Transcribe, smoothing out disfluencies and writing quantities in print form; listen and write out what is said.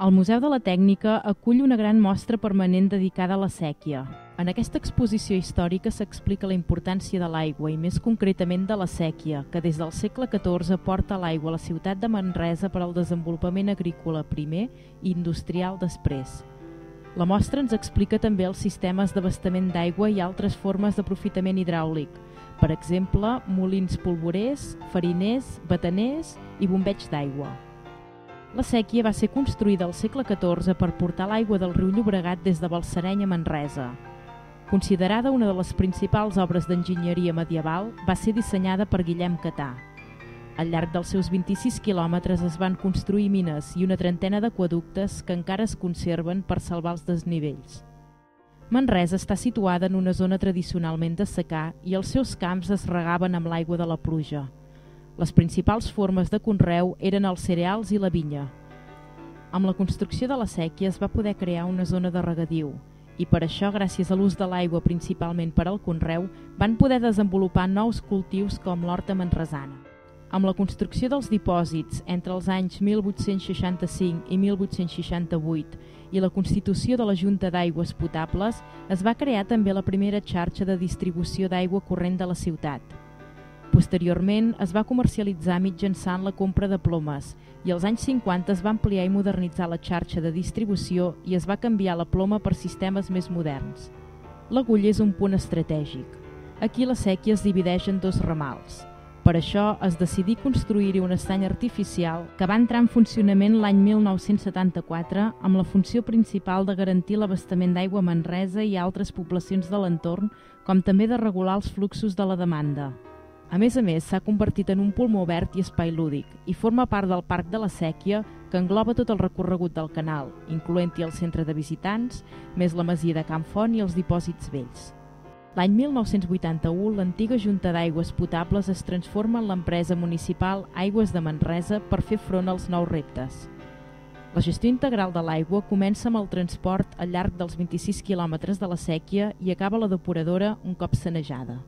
El Museu de la Tècnica acull una gran mostra permanent dedicada a la séquia. En aquesta exposició històrica s'explica la importància de l'aigua i més concretament de la séquia, que des del segle XIV porta l'aigua a la ciutat de Manresa per al desenvolupament agrícola primer i industrial després. La mostra ens explica també els sistemes d'abastament d'aigua i altres formes d'aprofitament hidràulic, per exemple, molins polvorers, fariners, bataners i bombeig d'aigua. La séquia va ser construïda al segle XIV per portar l'aigua del riu Llobregat des de Balsareny a Manresa. Considerada una de les principals obres d'enginyeria medieval, va ser dissenyada per Guillem Catà. Al llarg dels seus 26 quilòmetres es van construir mines i una trentena d'aqueductes que encara es conserven per salvar els desnivells. Manresa està situada en una zona tradicionalment de secà i els seus camps es regaven amb l'aigua de la pluja. Les principals formes de conreu eren els cereals i la vinya. Amb la construcció de la séquia es va poder crear una zona de regadiu i per això, gràcies a l'ús de l'aigua principalment per al conreu, van poder desenvolupar nous cultius com l'horta manresana. Amb la construcció dels dipòsits entre els anys 1865 i 1868 i la constitució de la Junta d'Aigües Potables, es va crear també la primera xarxa de distribució d'aigua corrent de la ciutat. Posteriorment, es va comercialitzar mitjançant la compra de plomes i als anys 50 es va ampliar i modernitzar la xarxa de distribució i es va canviar la ploma per sistemes més moderns. L'agulla és un punt estratègic. Aquí la séquia es divideix en dos ramals. Per això es decidí construir-hi un estany artificial que va entrar en funcionament l'any 1974 amb la funció principal de garantir l'abastament d'aigua a Manresa i altres poblacions de l'entorn, com també de regular els fluxos de la demanda. A més, s'ha convertit en un pulmó verd i espai lúdic i forma part del Parc de la Séquia, que engloba tot el recorregut del canal, incloent-hi el centre de visitants, més la masia de Can Font i els dipòsits vells. L'any 1981, l'antiga Junta d'Aigües Potables es transforma en l'empresa municipal Aigües de Manresa per fer front als nous reptes. La gestió integral de l'aigua comença amb el transport al llarg dels 26 quilòmetres de la séquia i acaba a la depuradora un cop sanejada.